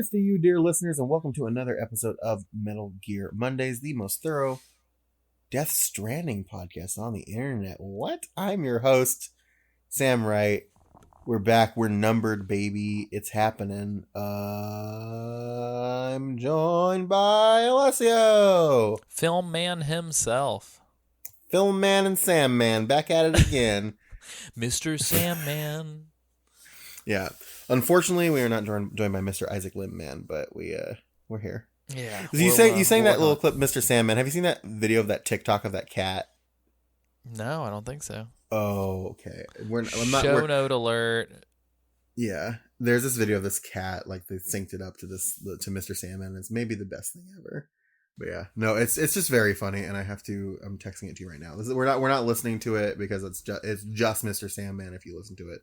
Cheers to you, dear listeners, and welcome to another episode of Metal Gear Mondays, the most thorough Death Stranding podcast on the internet. What? I'm your host, Sam Wright. We're back. We're numbered, baby. It's happening. I'm joined by Alessio. Film man himself. Film man and Sam man. Back at it again. Mr. Sam man. Yeah. Unfortunately, we are not joined by Mr. Isaac Lim man, but we're here. Yeah. You sang that little clip, Mr. Sandman. Have you seen that video of that TikTok of that cat? No, I don't think so. Oh, okay. Show note alert. Yeah, there's this video of this cat, like they synced it up to Mr. Sandman. It's maybe the best thing ever. But yeah, no, it's just very funny, and I'm texting it to you right now. We're not listening to it because it's just Mr. Sandman if you listen to it.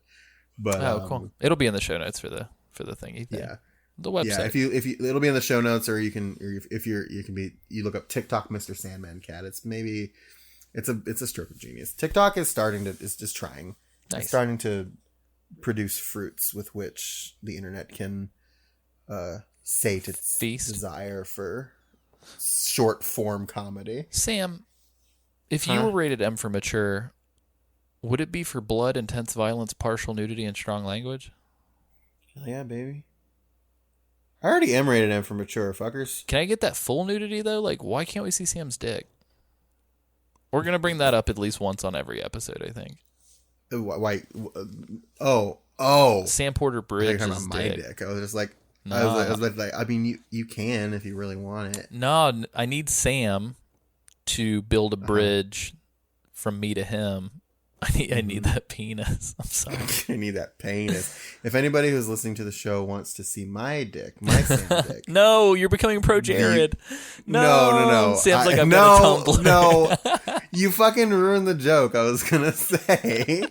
But cool. It'll be in the show notes for the thingy thing. Yeah. The website. Yeah, if you it'll be in the show notes, or you look up TikTok Mr. Sandman cat. It's a stroke of genius. TikTok is just trying. Nice. It's starting to produce fruits with which the internet can sate its feast desire for short form comedy. Sam, if you were rated M for mature, would it be for blood, intense violence, partial nudity, and strong language? Hell yeah, baby. I already am rated M for mature, fuckers. Can I get that full nudity, though? Like, why can't we see Sam's dick? We're going to bring that up at least once on every episode, I think. Why? Sam Porter Bridge's about my dick. I was just like, I mean, you can if you really want it. No, I need Sam to build a bridge from me to him. I need that penis. I'm sorry. I need that penis. If anybody who's listening to the show wants to see my dick, my Sam dick. No, you're becoming pro Jared. No. Sam's like, I'm gonna Tumblr. No, you fucking ruined the joke. I was gonna say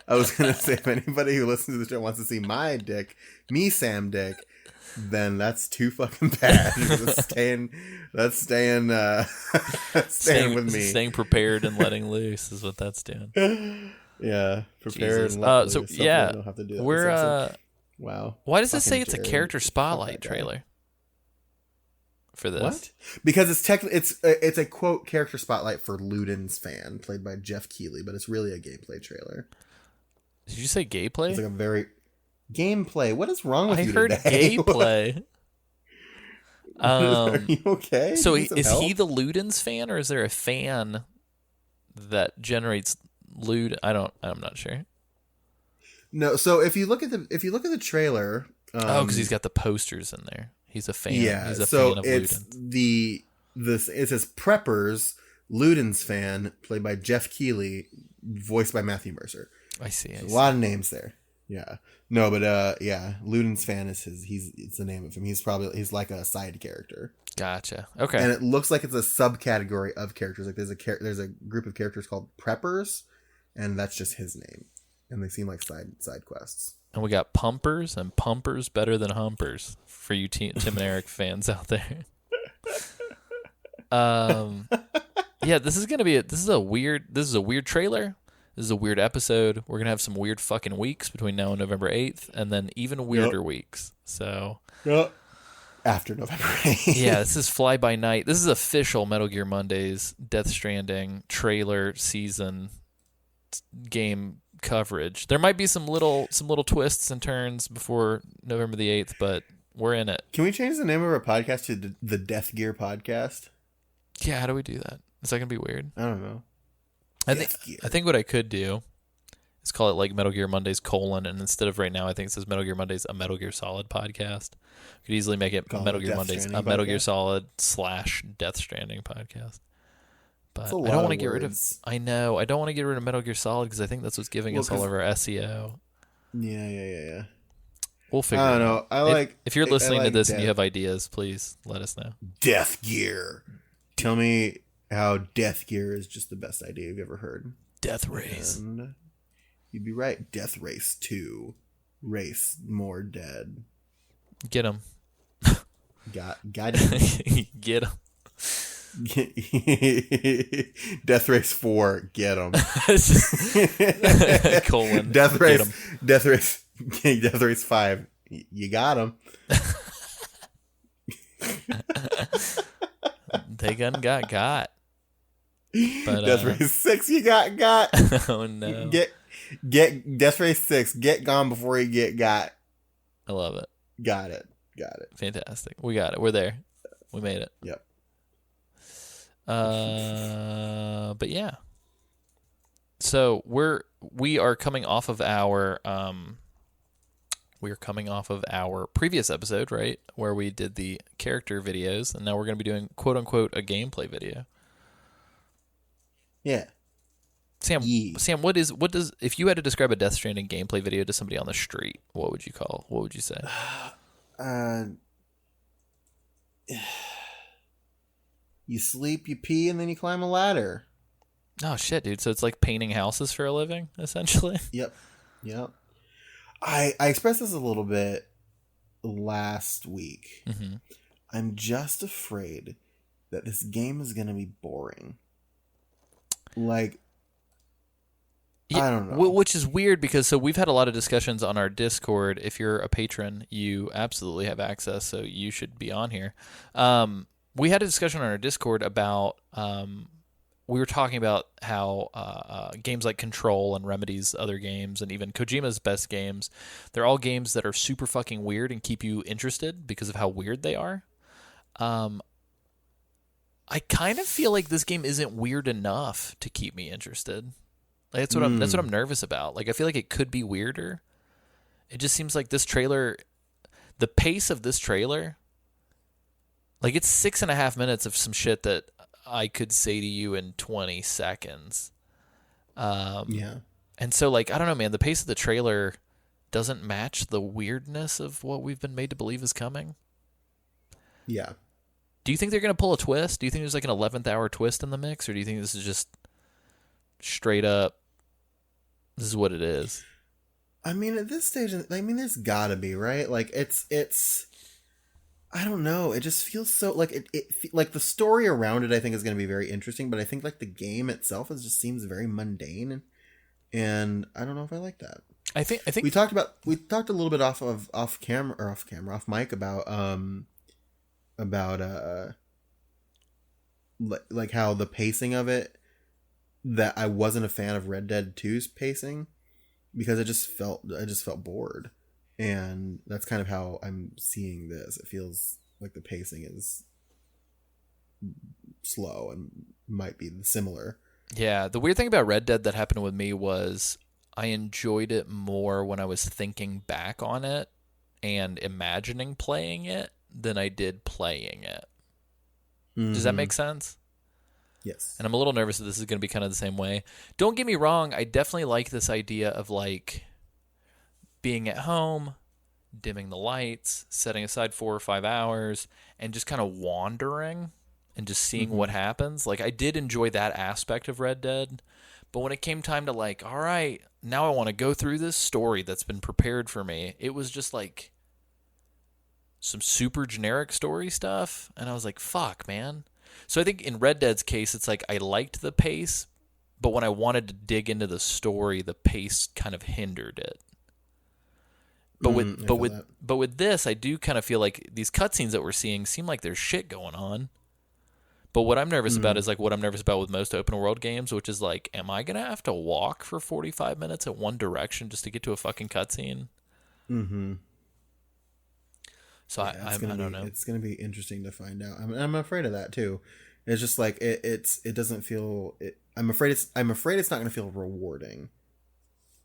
if anybody who listens to the show wants to see my dick, me Sam dick, then that's too fucking bad. That's staying with me. Staying prepared and letting loose is what that's doing. Yeah, prepared Jesus. and let loose. So yeah, don't have to do that we're wow. Why does it say Fucking it's a Jared. character spotlight trailer for this? What? Because it's a quote character spotlight for Ludens fan played by Geoff Keighley, but it's really a gameplay trailer. Did you say gay play? It's like a very gameplay. What is wrong with you heard today? gay play. Are you okay? So Need some is help? he the Ludens fan, or is there a fan that generates lewd? I'm not sure. No. So if you look at the trailer, because he's got the posters in there. He's a fan. Yeah. He's a So fan of it's Ludens. it says Preppers Ludens fan played by Geoff Keighley, voiced by Matthew Mercer. I see. A lot of names there. Yeah. No, but yeah, Ludens fan is it's the name of him. He's like a side character. Gotcha. Okay. And it looks like it's a subcategory of characters. Like there's a group of characters called Preppers, and that's just his name. And they seem like side quests. And we got Pumpers and Pumpers better than Humpers for you Tim and Eric fans out there. Yeah, this is a weird trailer. This is a weird episode. We're going to have some weird fucking weeks between now and November 8th, and then even weirder weeks. So, after November 8th. Yeah, this is Fly By Night. This is official Metal Gear Mondays Death Stranding trailer season game coverage. There might be some little twists and turns before November the 8th, but we're in it. Can we change the name of our podcast to the Death Gear Podcast? Yeah, how do we do that? Is that going to be weird? I don't know. I think what I could do is call it like Metal Gear Mondays : and instead of right now, I think it says Metal Gear Mondays, a Metal Gear Solid podcast. Could easily make it Metal Gear Mondays, a Metal Gear Solid / Death Stranding podcast. But I don't want to get rid of. I know I don't want to get rid of Metal Gear Solid because I think that's what's giving us all of our SEO. Yeah. We'll figure. I don't know. If you're listening to this Death. and you have ideas, please let us know. Death Gear. Tell me how Death Gear is just the best idea you've ever heard. Death Race. And you'd be right. Death Race 2. Race more dead. Get him. Got him. Get him. Death Race 4. Get him. Colon. Death Race 5. You got him. They got. But Death Race 6, you got. Oh no. Get Death Race 6. Get gone before you get got. I love it. Got it. Fantastic. We got it. We're there. We made it. Yep. But yeah. So we are coming off of our previous episode, right, where we did the character videos, and now we're going to be doing quote unquote a gameplay video. Yeah. Sam, what does if you had to describe a Death Stranding gameplay video to somebody on the street, what would you say? You sleep, you pee, and then you climb a ladder. Oh shit, dude! So it's like painting houses for a living, essentially. Yep. I expressed this a little bit last week. Mm-hmm. I'm just afraid that this game is going to be boring. Like, yeah, I don't know. Which is weird because we've had a lot of discussions on our Discord. If you're a patron, you absolutely have access, so you should be on here. We had a discussion on our Discord about we were talking about how games like Control and Remedy's other games and even Kojima's best games, they're all games that are super fucking weird and keep you interested because of how weird they are. I kind of feel like this game isn't weird enough to keep me interested. Like, that's what I'm nervous about. Like, I feel like it could be weirder. It just seems like this trailer, the pace of this trailer, like it's 6.5 minutes of some shit that I could say to you in 20 seconds. Yeah. And so, like, I don't know, man, the pace of the trailer doesn't match the weirdness of what we've been made to believe is coming. Yeah. Do you think they're going to pull a twist? Do you think there's like an 11th hour twist in the mix? Or do you think this is just straight up, this is what it is? I mean, at this stage, there's gotta be, right? Like, it's, I don't know. It just feels so, like, it like the story around it, I think, is going to be very interesting, but I think, like, the game itself just seems very mundane, and I don't know if I like that. I think we talked a little bit off mic about like how the pacing of it, that I wasn't a fan of Red Dead 2's pacing because I just felt bored, and that's kind of how I'm seeing this. It feels like the pacing is slow and might be similar. Yeah, the weird thing about Red Dead that happened with me was I enjoyed it more when I was thinking back on it and imagining playing it than I did playing it. Mm-hmm. Does that make sense? Yes. And I'm a little nervous that this is going to be kind of the same way. Don't get me wrong, I definitely like this idea of like being at home, dimming the lights, setting aside 4 or 5 hours, and just kind of wandering and just seeing what happens. Like, I did enjoy that aspect of Red Dead, but when it came time to like, all right, now I want to go through this story that's been prepared for me, it was just like some super generic story stuff, and I was like, fuck, man. So I think in Red Dead's case, it's like I liked the pace, but when I wanted to dig into the story, the pace kind of hindered it. But with this, I do kind of feel like these cutscenes that we're seeing seem like there's shit going on. But what I'm nervous about is like what I'm nervous about with most open world games, which is like, am I gonna have to walk for 45 minutes in one direction just to get to a fucking cutscene? Mm-hmm. So yeah, I don't know. It's gonna be interesting to find out. I'm afraid of that too. It's just like it doesn't feel. I'm afraid it's not gonna feel rewarding.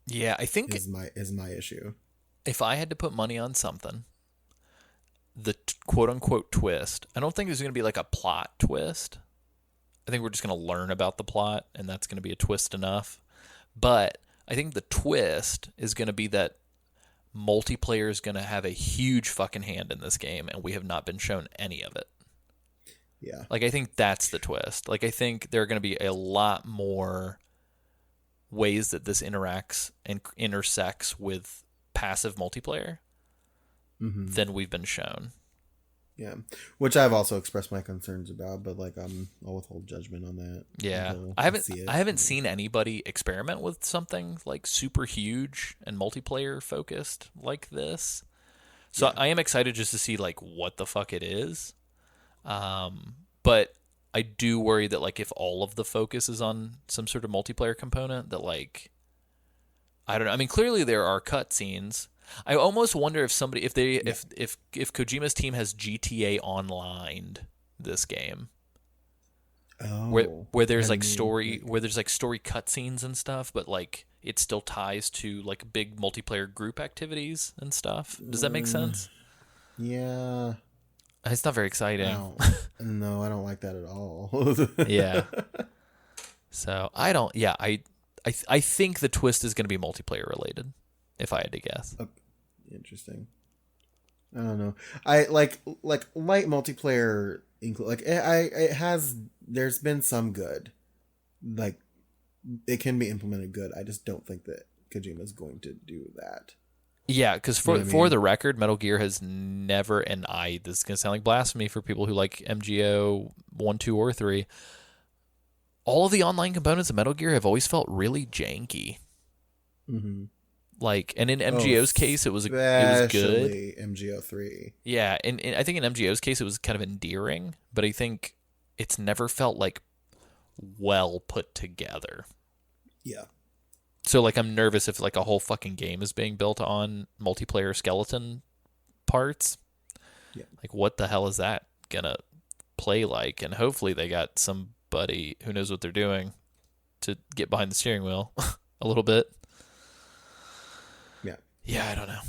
Yeah, I think is my issue. If I had to put money on something, the quote unquote twist, I don't think there's gonna be like a plot twist. I think we're just gonna learn about the plot, and that's gonna be a twist enough. But I think the twist is gonna be that multiplayer is going to have a huge fucking hand in this game, and we have not been shown any of it. Yeah. Like, I think that's the twist. Like, I think there are going to be a lot more ways that this interacts and intersects with passive multiplayer than we've been shown. Yeah. Which I've also expressed my concerns about, but like I'll withhold judgment on that. Yeah. I haven't seen anybody experiment with something like super huge and multiplayer focused like this. So yeah. I am excited just to see like what the fuck it is. But I do worry that like if all of the focus is on some sort of multiplayer component, that like I don't know. I mean, clearly there are cutscenes. I almost wonder if somebody, if Kojima's team has GTA Online this game, where there's like story cutscenes and stuff, but like it still ties to like big multiplayer group activities and stuff. Does that make sense? Yeah. It's not very exciting. No, I don't like that at all. Yeah. So I don't. Yeah, I think the twist is going to be multiplayer related, if I had to guess. Okay. Interesting. I don't know. I like light multiplayer. Like it has. There's been some good. Like it can be implemented good. I just don't think that Kojima's going to do that. Yeah, because for the record, Metal Gear has never, and this is going to sound like blasphemy for people who like MGO 1, 2, or 3, all of the online components of Metal Gear have always felt really janky. Mm-hmm. Like, and in MGO's case, it was good. MGO 3. Yeah, and I think in MGO's case, it was kind of endearing, but I think it's never felt like well put together. Yeah. So, like, I'm nervous if, like, a whole fucking game is being built on multiplayer skeleton parts. Yeah. Like, what the hell is that gonna play like? And hopefully they got somebody who knows what they're doing to get behind the steering wheel a little bit. Yeah. Yeah, I don't know.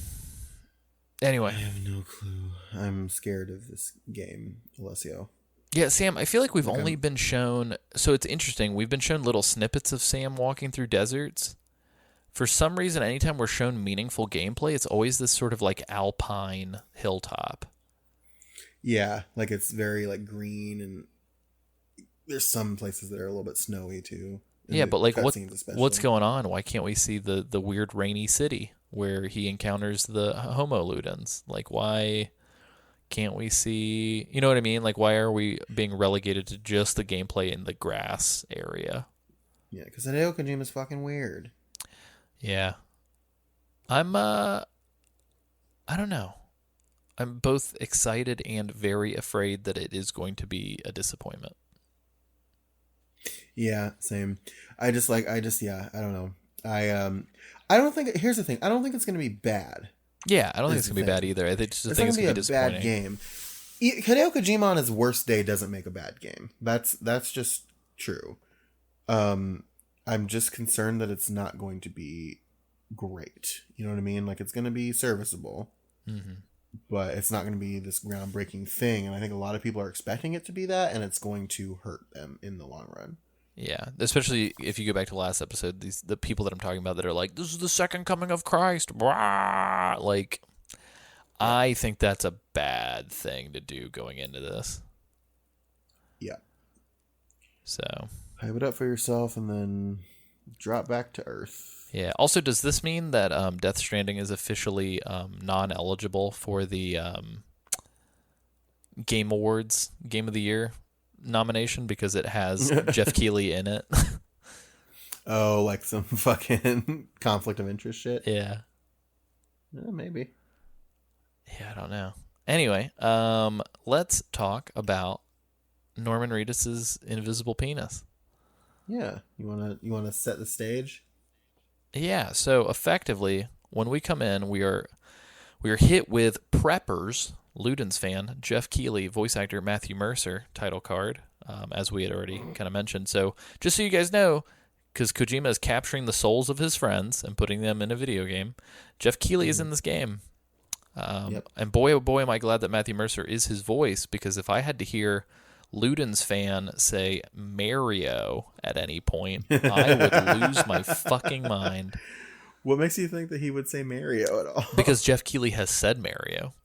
Anyway. I have no clue. I'm scared of this game, Alessio. Yeah, Sam, I feel like we've only been shown... So it's interesting. We've been shown little snippets of Sam walking through deserts. For some reason, anytime we're shown meaningful gameplay, it's always this sort of like alpine hilltop. Yeah, like it's very like green, and there's some places that are a little bit snowy too. Yeah, but like what's going on? Why can't we see the weird rainy city where he encounters the Homo Ludens? Like, why can't we see... You know what I mean? Like, why are we being relegated to just the gameplay in the grass area? Yeah, because Hideo Kojima's fucking weird. Yeah. I don't know. I'm both excited and very afraid that it is going to be a disappointment. Yeah, same. I don't know. I don't think, here's the thing. I don't think it's going to be bad. Yeah, I don't think it's going to be bad either. I think it's going to be a bad game. Hideo Kojima on his worst day doesn't make a bad game. That's just true. I'm just concerned that it's not going to be great. You know what I mean? Like, it's going to be serviceable, but it's not going to be this groundbreaking thing. And I think a lot of people are expecting it to be that, and it's going to hurt them in the long run. Yeah, especially if you go back to last episode, the people that I'm talking about that are like, this is the second coming of Christ. Blah! Like, I think that's a bad thing to do going into this. Yeah. So... hype it up for yourself and then drop back to Earth. Yeah. Also, does this mean that Death Stranding is officially non-eligible for the Game Awards Game of the Year nomination because it has Geoff Keighley in it? Oh, like some fucking conflict of interest shit? Yeah. Maybe. Yeah, I don't know. Anyway, let's talk about Norman Reedus's invisible penis. Yeah, you wanna set the stage? Yeah, so effectively, when we come in, we are hit with Preppers, Ludens fan, Geoff Keighley, voice actor Matthew Mercer, title card, as we had already kind of mentioned. So just so you guys know, because Kojima is capturing the souls of his friends and putting them in a video game, Geoff Keighley is in this game. And boy, oh boy, am I glad that Matthew Mercer is his voice, because if I had to hear Ludens fan say Mario at any point, I would lose my fucking mind. What makes you think that he would say Mario at all? Because Geoff Keighley has said Mario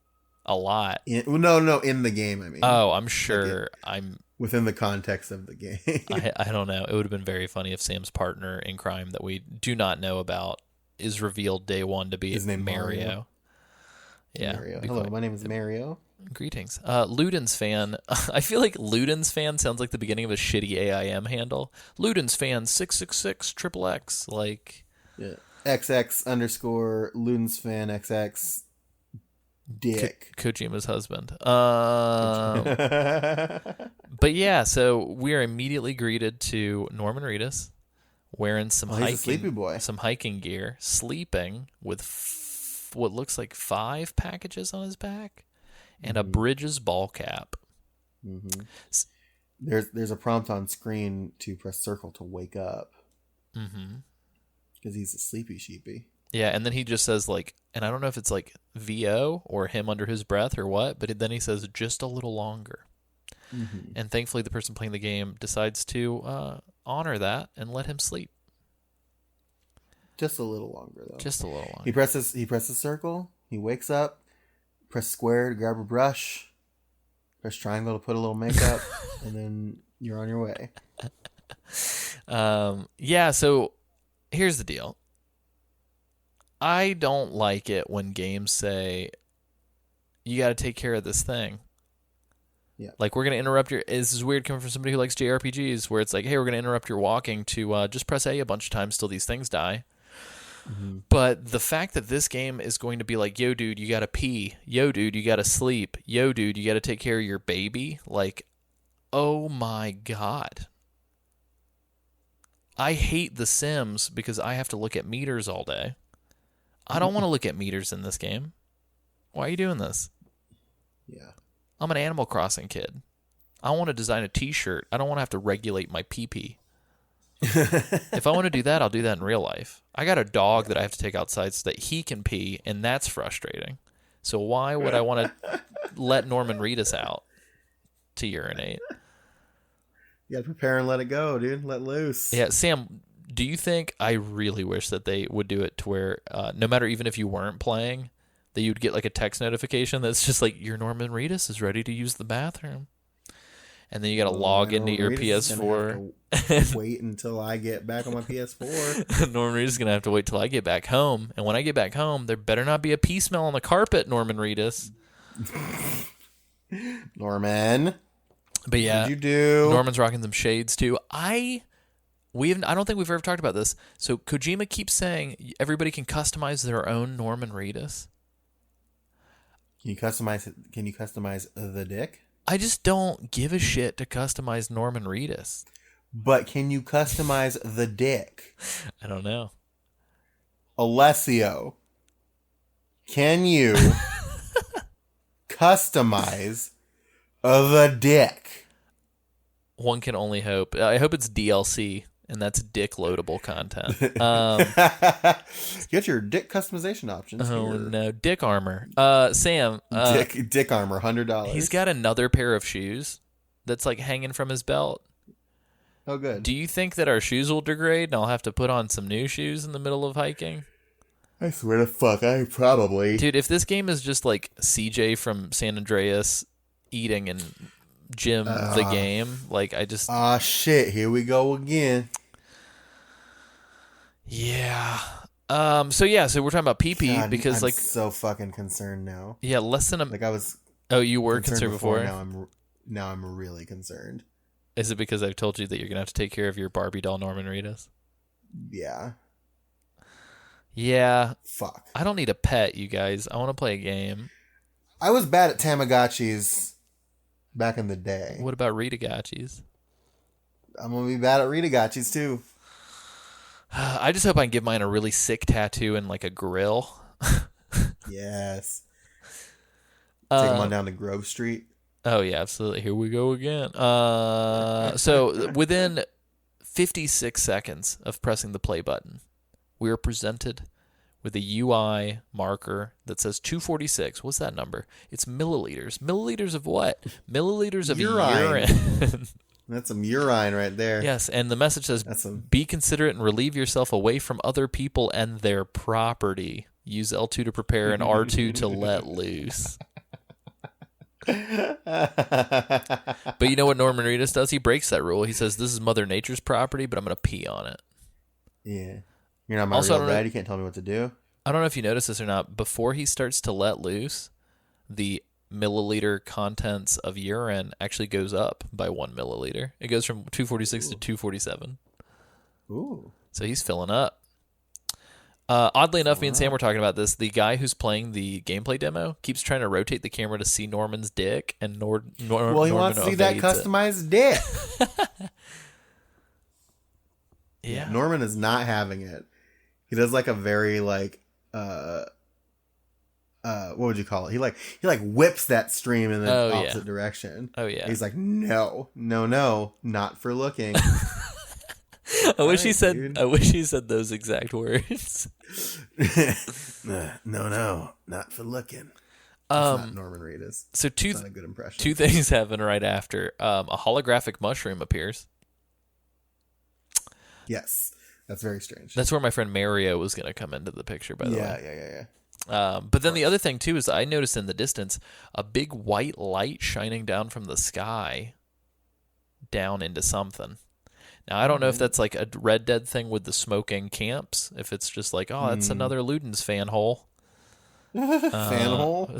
a lot. No, in the game, I mean. Oh, I'm sure. I'm within the context of the game. I don't know. It would have been very funny if Sam's partner in crime that we do not know about is revealed day one to be his name Mario. Yeah. Mario. Hello, my name is Mario. Greetings. Ludens fan. I feel like Ludens fan sounds like the beginning of a shitty AIM handle. Ludens fan 666 triple X. Like, yeah. XX _ Ludens fan XX Dick. Kojima's husband. But yeah, so we are immediately greeted to Norman Reedus wearing some hiking gear, sleeping with what looks like 5 packages on his back and a Bridges ball cap. Mm-hmm. There's a prompt on screen to press circle to wake up. Mm-hmm. Because he's a sleepy sheepy. Yeah, and then he just says like, and I don't know if it's like VO or him under his breath or what, but then he says just a little longer. Mm-hmm. And thankfully the person playing the game decides to honor that and let him sleep. Just a little longer though. Just a little longer. He presses circle, he wakes up, press square to grab a brush, press triangle to put a little makeup, and then you're on your way. Yeah, so here's the deal. I don't like it when games say, you got to take care of this thing. Yeah. Like, we're going to interrupt your... This is weird coming from somebody who likes JRPGs, where it's like, hey, we're going to interrupt your walking to just press A a bunch of times till these things die. Mm-hmm. But the fact that this game is going to be like, yo, dude, you got to pee. Yo, dude, you got to sleep. Yo, dude, you got to take care of your baby. Like, oh my God. I hate The Sims because I have to look at meters all day. I don't want to look at meters in this game. Why are you doing this? Yeah. I'm an Animal Crossing kid. I want to design a t-shirt. I don't want to have to regulate my pee-pee. If I want to do that, I'll do that in real life. I got a dog that I have to take outside so that he can pee, and that's frustrating. So why would I want to let Norman Reedus out to urinate? You gotta prepare and let it go, dude. Let loose. Yeah, Sam, do you think, I really wish that they would do it to where no matter even if you weren't playing, that you'd get like a text notification that's just like, your Norman Reedus is ready to use the bathroom. And then you got to log into your PS4. Wait until I get back on my PS4. Norman Reedus is going to have to wait till I get back home. And when I get back home, there better not be a pee smell on the carpet, Norman Reedus. Norman. But yeah, what did you do? Norman's rocking some shades too. I don't think we've ever talked about this. So Kojima keeps saying everybody can customize their own Norman Reedus. Can you customize the dick? I just don't give a shit to customize Norman Reedus. But can you customize the dick? I don't know. Alessio, can you customize the dick? One can only hope. I hope it's DLC, and that's dick loadable content. Get your dick customization options. Oh here. No, dick armor. Sam, dick armor, $100. He's got another pair of shoes that's like hanging from his belt. Oh, good. Do you think that our shoes will degrade, and I'll have to put on some new shoes in the middle of hiking? I swear to fuck, I probably. Dude, if this game is just like CJ from San Andreas eating and Jim the game, like I just... shit, here we go again. Yeah. So we're talking about PP because I'm so fucking concerned now. Yeah, less than a... Like I was... Oh, you were concerned before? Now I'm really concerned. Is it because I've told you that you're going to have to take care of your Barbie doll Norman Reedus? Yeah. Yeah. Fuck. I don't need a pet, you guys. I want to play a game. I was bad at Tamagotchis back in the day. What about Ritagotchis? I'm going to be bad at Ritagotchis too. I just hope I can give mine a really sick tattoo and like a grill. Yes. Take them on down to Grove Street. Oh, yeah, absolutely. Here we go again. So within 56 seconds of pressing the play button, we are presented with a UI marker that says 246. What's that number? It's milliliters. Milliliters of what? Milliliters of urine. That's some urine right there. Yes, and the message says, be considerate and relieve yourself away from other people and their property. Use L2 to prepare and R2 to let loose. But you know what Norman Reedus does? He breaks that rule. He says, this is Mother Nature's property, but I'm going to pee on it. Yeah. You're not my real dad. You can't tell me what to do. I don't know if you noticed this or not. Before he starts to let loose, the milliliter contents of urine actually goes up by 1 milliliter. It goes from 246 to 247. Ooh. So he's filling up. Oddly enough, me and Sam were talking about this. The guy who's playing the gameplay demo keeps trying to rotate the camera to see Norman's dick, and Well, he Norman wants to see that customized dick. Yeah. Norman is not having it. He does like a very like what would you call it? He like whips that stream in the opposite direction. Oh yeah. He's like, no, not for looking. I wish he said those exact words. No, not for looking. Not Norman Reedus. So not a good impression. Two things happen right after. A holographic mushroom appears. Yes, that's very strange. That's where my friend Mario was going to come into the picture, by the way. Yeah. But then the other thing too is I noticed in the distance a big white light shining down from the sky down into something. Now, I don't know if that's like a Red Dead thing with the smoking camps, if it's just like, oh, that's another Ludens fan hole. Fan hole?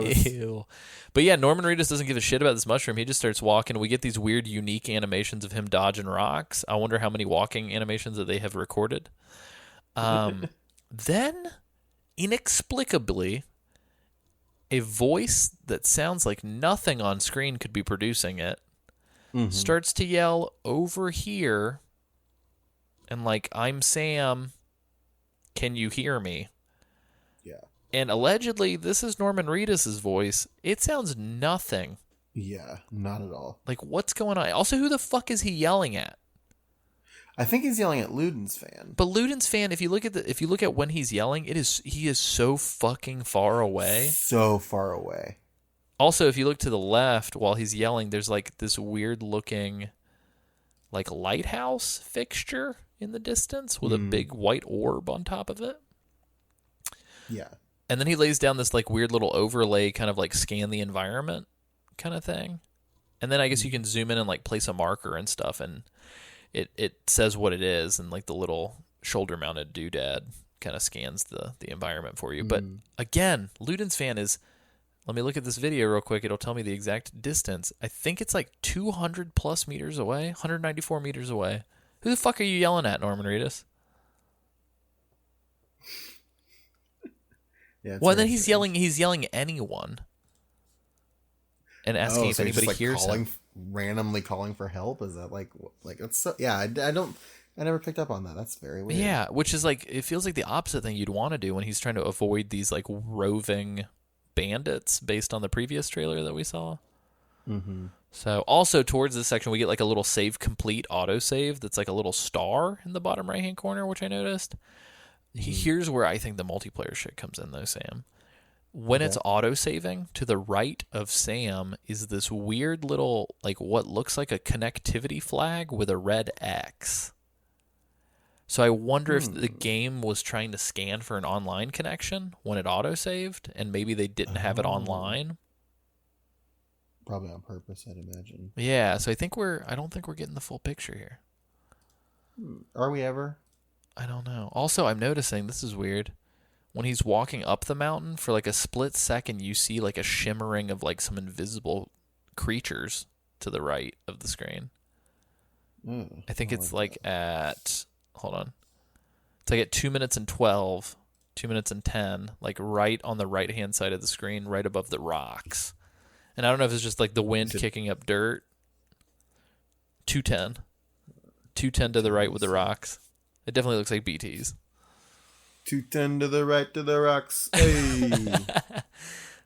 Ew. But yeah, Norman Reedus doesn't give a shit about this mushroom. He just starts walking. We get these weird, unique animations of him dodging rocks. I wonder how many walking animations that they have recorded. Then, inexplicably, a voice that sounds like nothing on screen could be producing it starts to yell over here and like, I'm Sam, can you hear me? Yeah. And allegedly this is Norman Reedus' voice. It sounds nothing. Yeah, not at all. Like, what's going on? Also, who the fuck is he yelling at? I think he's yelling at Ludens fan. But Ludens fan, if you look at when he's yelling, he is so fucking far away. So far away. Also, if you look to the left while he's yelling, there's like this weird looking like lighthouse fixture in the distance with a big white orb on top of it. Yeah. And then he lays down this like weird little overlay kind of like scan the environment kind of thing. And then I guess you can zoom in and like place a marker and stuff, and it says what it is, and like the little shoulder mounted doodad kind of scans the environment for you. But again, Ludens fan is, let me look at this video real quick. It'll tell me the exact distance. I think it's like 200 plus meters away, 194 meters away. Who the fuck are you yelling at, Norman Reedus? Yeah, well, then he's yelling anyone and asking if anybody hears him. Randomly calling for help. Is that like it's so, yeah, I never picked up on that. That's very weird. Yeah, which is like, it feels like the opposite thing you'd want to do when he's trying to avoid these like roving bandits based on the previous trailer that we saw. So also towards this section we get like a little save complete autosave that's like a little star in the bottom right hand corner, which I noticed. Here's where I think the multiplayer shit comes in though, Sam. When it's autosaving, to the right of Sam is this weird little like what looks like a connectivity flag with a red X. So I wonder if the game was trying to scan for an online connection when it autosaved, and maybe they didn't have it online. Probably on purpose, I'd imagine. Yeah, so I don't think we're getting the full picture here. Are we ever? I don't know. Also, I'm noticing, this is weird, when he's walking up the mountain, for like a split second, you see like a shimmering of like some invisible creatures to the right of the screen. I think it's like at... Hold on. It's like at 2 minutes and 12, 2 minutes and 10, like right on the right-hand side of the screen, right above the rocks. And I don't know if it's just like the wind kicking up dirt. 210. 210 to the right with the rocks. It definitely looks like BTs. 210 to the right to the rocks. Hey.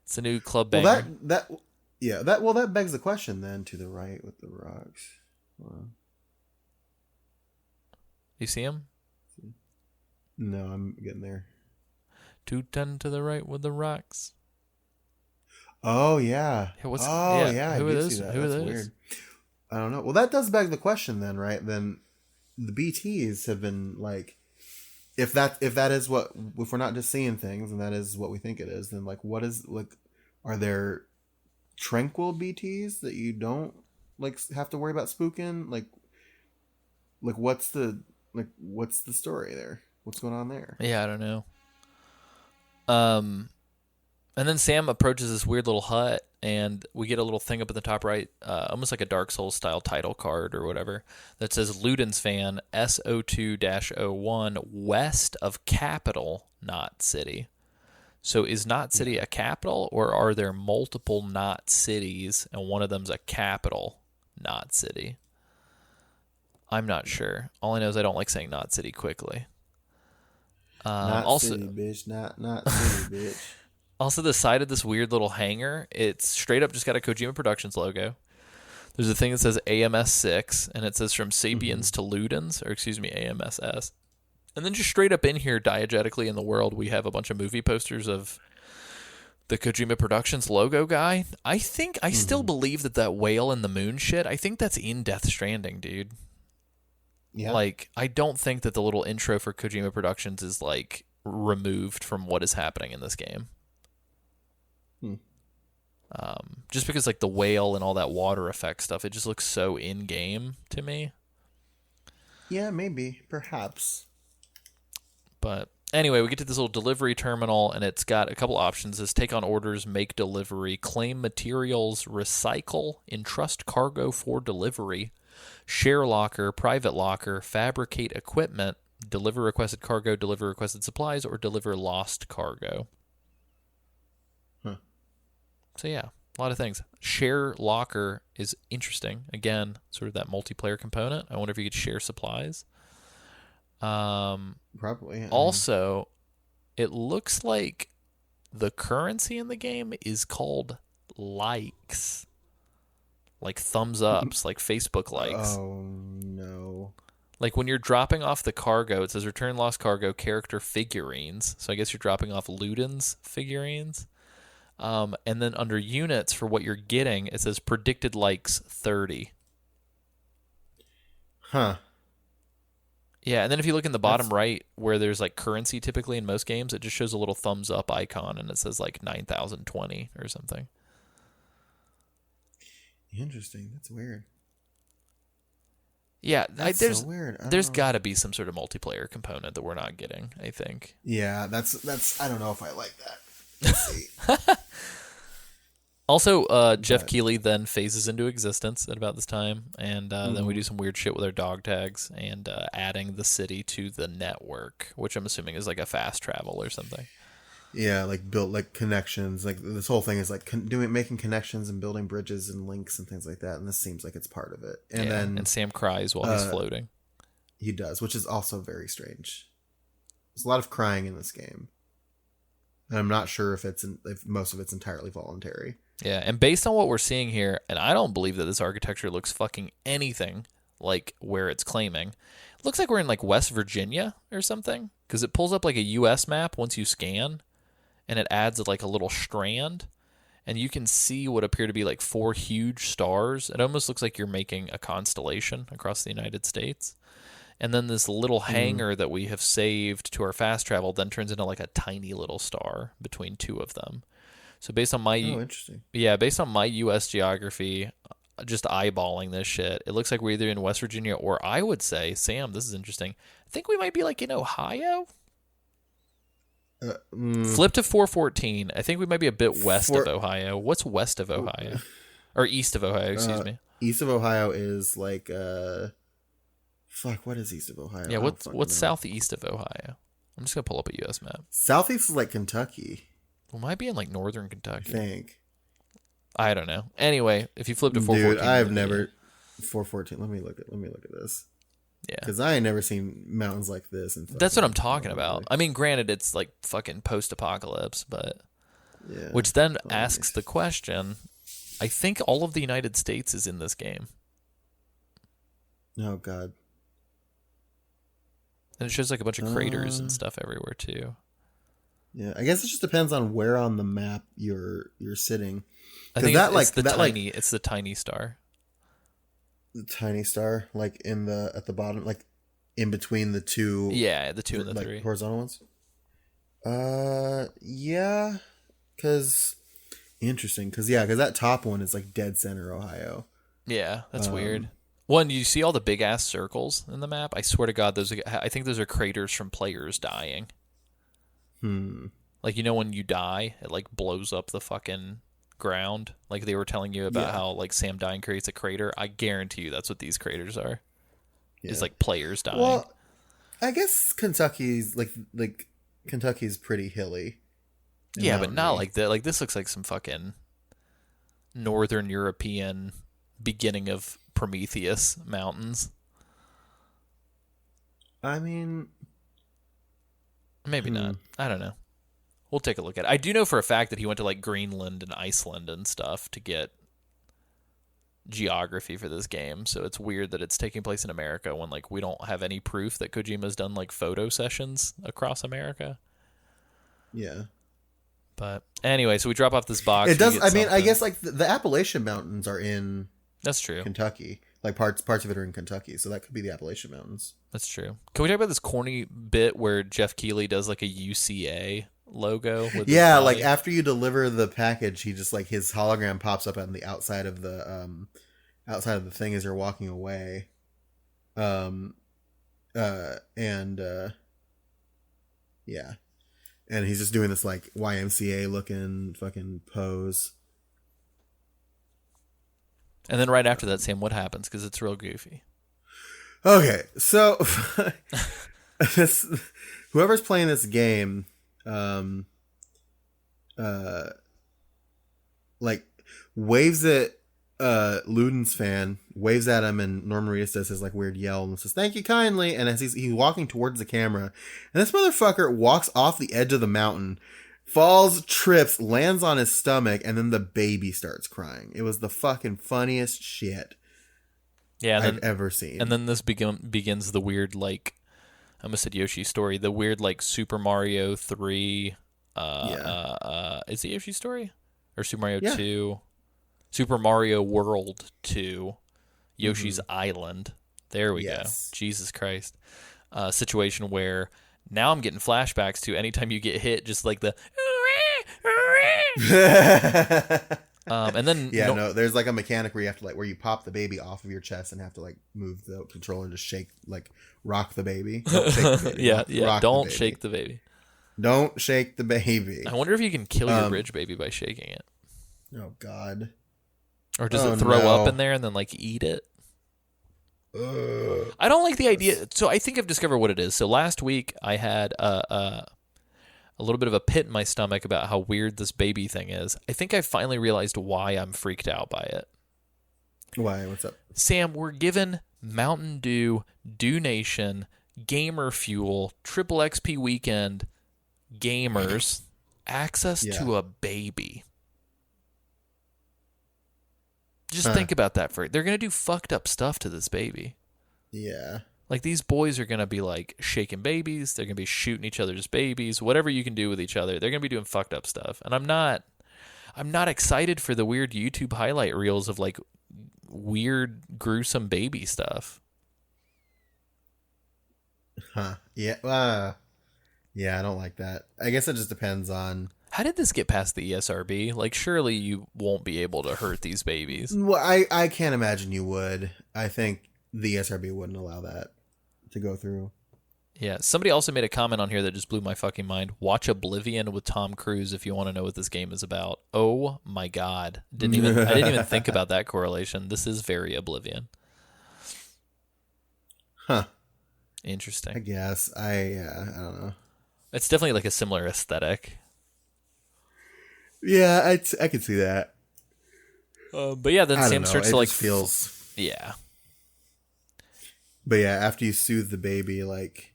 It's a new club banger. Well, that begs the question then, to the right with the rocks. Wow. You see him? No, I'm getting there. 210 to the right with the rocks. Oh, yeah. Who are those? Who are those? Weird. I don't know. Well, that does beg the question then, right? Then the BTs have been like, if we're not just seeing things and that is what we think it is, then like, what is like, are there tranquil BTs that you don't like have to worry about spooking? Like what's the story there? What's going on there? Yeah, I don't know. And then Sam approaches this weird little hut, and we get a little thing up at the top right, almost like a Dark Souls style title card or whatever, that says Ludens fan SO2-01 west of capital, not city. So is not city a capital, or are there multiple not cities and one of them's a capital, not city? I'm not sure. All I know is I don't like saying not city quickly. Not also, city, bitch. Not city, bitch. Also, the side of this weird little hanger, it's straight up just got a Kojima Productions logo. There's a thing that says AMS6, and it says from Sapiens to Ludens, or excuse me, AMSS. And then just straight up in here, diegetically in the world, we have a bunch of movie posters of the Kojima Productions logo guy. I still believe that whale in the moon shit, I think that's in Death Stranding, dude. Yeah. Like, I don't think that the little intro for Kojima Productions is, like, removed from what is happening in this game. Just because, like, the whale and all that water effect stuff, it just looks so in-game to me. Yeah, maybe. Perhaps. But anyway, we get to this little delivery terminal, and it's got a couple options. It's take on orders, make delivery, claim materials, recycle, entrust cargo for delivery, share locker, private locker, fabricate equipment, deliver requested cargo, deliver requested supplies, or deliver lost cargo. So yeah, a lot of things. Share locker is interesting. Again, sort of that multiplayer component. I wonder if you could share supplies. Probably. Also, it looks like the currency in the game is called likes. Like thumbs ups, like Facebook likes. Oh, no. Like when you're dropping off the cargo, it says return lost cargo, character figurines. So I guess you're dropping off Ludens figurines. And then under units for what you're getting, it says predicted likes 30. Huh. Yeah, and then if you look in the bottom right where there's like currency typically in most games, it just shows a little thumbs up icon and it says like 9,020 or something. Interesting. That's weird. Yeah, so weird. There's got to be some sort of multiplayer component that we're not getting, I think. Yeah, that's I don't know if I like that. Let's see. Also, Geoff Keighley then phases into existence at about this time, and then we do some weird shit with our dog tags and adding the city to the network, which I'm assuming is like a fast travel or something. Yeah, like built like connections. Like this whole thing is like making connections and building bridges and links and things like that. And this seems like it's part of it. And then Sam cries while he's floating. He does, which is also very strange. There's a lot of crying in this game, and I'm not sure if most of it's entirely voluntary. Yeah, and based on what we're seeing here, and I don't believe that this architecture looks fucking anything like where it's claiming. It looks like we're in like West Virginia or something, because it pulls up like a U.S. map once you scan, and it adds like a little strand, and you can see what appear to be like 4 huge stars. It almost looks like you're making a constellation across the United States. And then this little hangar that we have saved to our fast travel then turns into like a tiny little star between 2 of them. So based on my based on my U.S. geography, just eyeballing this shit, it looks like we're either in West Virginia or I would say, Sam, this is interesting. I think we might be like in Ohio. Flip to 414. I think we might be a bit west of Ohio. What's west of Ohio? Or east of Ohio, excuse me. East of Ohio is like what is east of Ohio? Yeah, what's southeast of Ohio? I'm just gonna pull up a U.S. map. Southeast is like Kentucky. We might be in like northern Kentucky. I think. I don't know. Anyway, if you flip to 414, dude, I've never 414. Let me look at this. Yeah, because I ain't never seen mountains like this. That's what I'm talking about. I mean, granted, it's like fucking post-apocalypse, but which then asks the question. I think all of the United States is in this game. Oh God. And it shows like a bunch of craters and stuff everywhere too. Yeah, I guess it just depends on where on the map you're sitting. I think it's the tiny star. The tiny star, like at the bottom, like in between the 2. Yeah, the 2 and the like 3 horizontal ones. Yeah, because that top one is like dead center Ohio. Yeah, that's weird. One, you see all the big ass circles in the map? I swear to God, I think those are craters from players dying. Like, you know, when you die, it like blows up the fucking ground, like they were telling you about how like Sam dying creates a crater. I guarantee you that's what these craters are. Yeah. It's like players dying. Well, I guess Kentucky's pretty hilly. Yeah, but not like that. Like this looks like some fucking Northern European beginning of Prometheus mountains. I mean, maybe not. I don't know. We'll take a look at it. I do know for a fact that he went to like Greenland and Iceland and stuff to get geography for this game. So it's weird that it's taking place in America when like we don't have any proof that Kojima's done like photo sessions across America. Yeah. But anyway, so we drop off this box. It does. I mean, I guess like the Appalachian Mountains are in. That's true. Kentucky, like parts of it are in Kentucky, so that could be the Appalachian Mountains. That's true. Can we talk about this corny bit where Geoff Keighley does like a UCA logo? With like after you deliver the package, he just like his hologram pops up on the outside of the thing as you're walking away. Yeah. And he's just doing this like YMCA looking fucking pose. And then right after that, Sam, what happens? Because it's real goofy. Okay, so whoever's playing this game, like waves at Ludens fan, waves at him, and Norman Reedus does his like weird yell and says "Thank you kindly." And as he's walking towards the camera, and this motherfucker walks off the edge of the mountain, falls, trips, lands on his stomach, and then the baby starts crying. It was the fucking funniest shit I've ever seen. And then this begins the weird like I almost said Yoshi story, the weird like Super Mario 3. Is it Yoshi story or Super Mario 2? Super Mario World 2, Yoshi's Island. There we go. Jesus Christ. Situation where now I'm getting flashbacks to anytime you get hit, just like the... and then... Yeah, there's like a mechanic where you have to like, where you pop the baby off of your chest and have to like move the controller to shake, like rock the baby. Don't shake the baby. Don't shake the baby. Don't shake the baby. I wonder if you can kill your bridge baby by shaking it. Oh, God. Or does it throw up in there and then like eat it? I don't like the idea. So I think I've discovered what it is. So last week I had a little bit of a pit in my stomach about how weird this baby thing is. I think I finally realized why I'm freaked out by it. Why? What's up? Sam, we're given Mountain Dew, Dew Nation, Gamer Fuel, Triple XP Weekend, gamers, access to a baby. Just think about that they're going to do fucked up stuff to this baby. Yeah. Like these boys are going to be like shaking babies. They're going to be shooting each other's babies. Whatever you can do with each other, they're going to be doing fucked up stuff. And I'm not excited for the weird YouTube highlight reels of like weird, gruesome baby stuff. Huh. Yeah. Yeah, I don't like that. I guess it just depends on... How did this get past the ESRB? Like, surely you won't be able to hurt these babies. Well, I can't imagine you would. I think the ESRB wouldn't allow that to go through. Yeah. Somebody also made a comment on here that just blew my fucking mind. Watch Oblivion with Tom Cruise if you want to know what this game is about. Oh my God. I didn't even think about that correlation. This is very Oblivion. Huh. Interesting. I guess. I don't know. It's definitely like a similar aesthetic. Yeah, I could see that. But yeah, then Sam starts to like feels. Yeah. But yeah, after you soothe the baby, like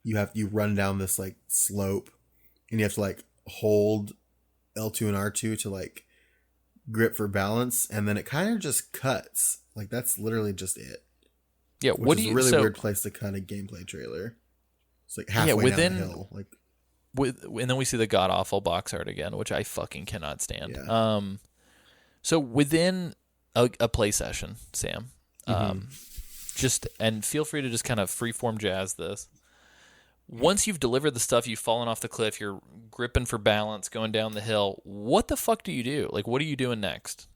you run down this like slope, and you have to like hold L2 and R2 to like grip for balance, and then it kind of just cuts. Like that's literally just it. Yeah. Which is a really weird place to cut a gameplay trailer. It's like halfway down the hill, like. And then we see the god awful box art again, which I fucking cannot stand. Yeah. So within a play session, Sam, just and feel free to just kind of freeform jazz this. Once you've delivered the stuff, you've fallen off the cliff, you're gripping for balance, going down the hill. What the fuck do you do? Like, what are you doing next?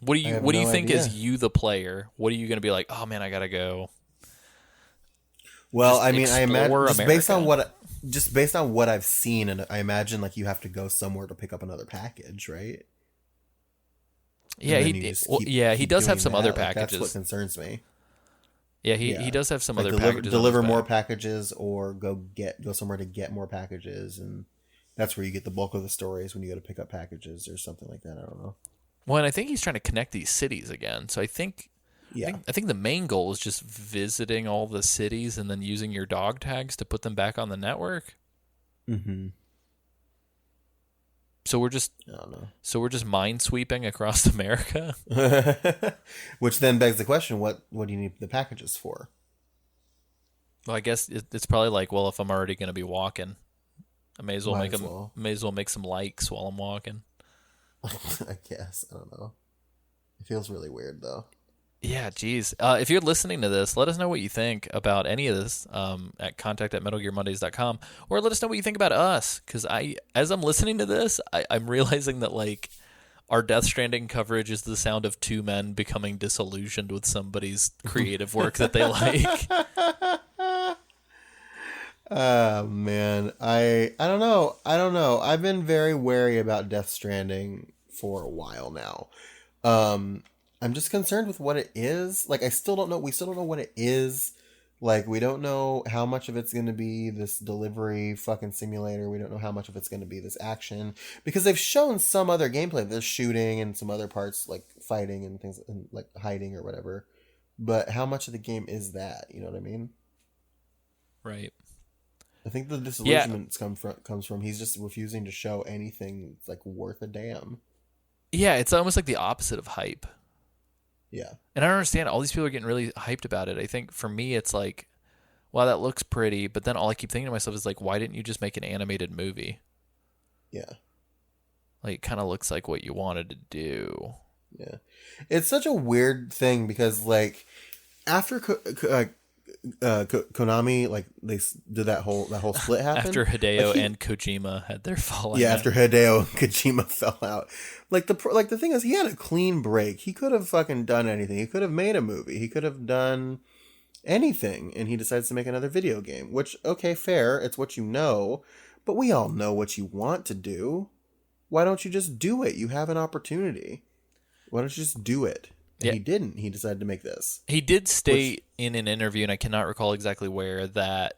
What do you think as you the player? What are you going to be like? Oh man, I gotta go. Well, I mean, I imagine just based on what I've seen, and I imagine like you have to go somewhere to pick up another package, right? Yeah, he does have some other Like, packages. that's what concerns me. Yeah, he does have some other packages. Deliver more packages, or go somewhere to get more packages, and that's where you get the bulk of the stories when you go to pick up packages or something like that. I don't know. Well, and I think he's trying to connect these cities again. So I think the main goal is just visiting all the cities and then using your dog tags to put them back on the network. Mm-hmm. So we're just minesweeping across America. Which then begs the question: what do you need the packages for? Well, I guess it's probably like, well, if I'm already going to be walking, I may as well make some likes while I'm walking. I guess. I don't know. It feels really weird, though. Yeah, geez. If you're listening to this, let us know what you think about any of this at contact@metalgearmondays.com, or let us know what you think about us, because as I'm listening to this, I'm realizing that, like, our Death Stranding coverage is the sound of two men becoming disillusioned with somebody's creative work that they like. Oh, man. I don't know. I've been very wary about Death Stranding for a while now. I'm just concerned with what it is. Like, we still don't know what it is. Like, we don't know how much of it's going to be this delivery fucking simulator. We don't know how much of it's going to be this action. Because they've shown some other gameplay. There's shooting and some other parts, like fighting and things, and like hiding or whatever. But how much of the game is that? You know what I mean? Right. I think the disillusionment comes from he's just refusing to show anything like worth a damn. Yeah, it's almost like the opposite of hype. Yeah. And I don't understand. All these people are getting really hyped about it. I think for me, it's like, wow, that looks pretty. But then all I keep thinking to myself is like, why didn't you just make an animated movie? Yeah. Like, it kind of looks like what you wanted to do. Yeah. It's such a weird thing because, like, after Konami, like, they did that whole split happen. After Hideo and Kojima had their fallout. Yeah, after Hideo and Kojima fell out. Like, the thing is, he had a clean break. He could have fucking done anything. He could have made a movie. He could have done anything. And he decides to make another video game. Which, okay, fair. It's what you know. But we all know what you want to do. Why don't you just do it? You have an opportunity. Why don't you just do it? And he didn't. He decided to make this. He did state in an interview, and I cannot recall exactly where, that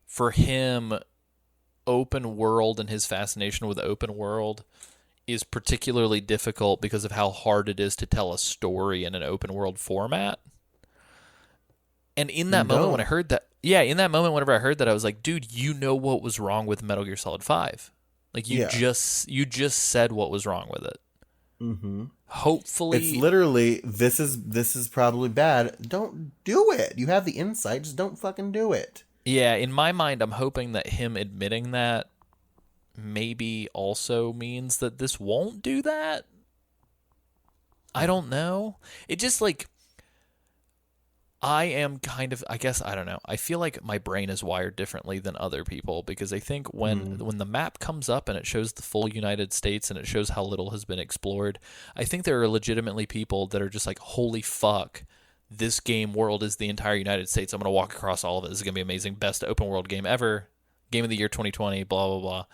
for him, open world and his fascination with open world is particularly difficult because of how hard it is to tell a story in an open world format. And in that moment when I heard that, whenever I heard that, I was like, dude, you know what was wrong with Metal Gear Solid 5. Like, you just said what was wrong with it. Mm-hmm. Hopefully, it's literally this is probably bad. Don't do it. You have the insight. Just don't fucking do it. Yeah, in my mind, I'm hoping that him admitting that maybe also means that this won't do that. I don't know. It just, like, I am kind of, I guess, I don't know. I feel like my brain is wired differently than other people, because I think when the map comes up and it shows the full United States and it shows how little has been explored, I think there are legitimately people that are just like, holy fuck, this game world is the entire United States. I'm going to walk across all of it. This is going to be amazing. Best open world game ever. Game of the year 2020, blah, blah, blah.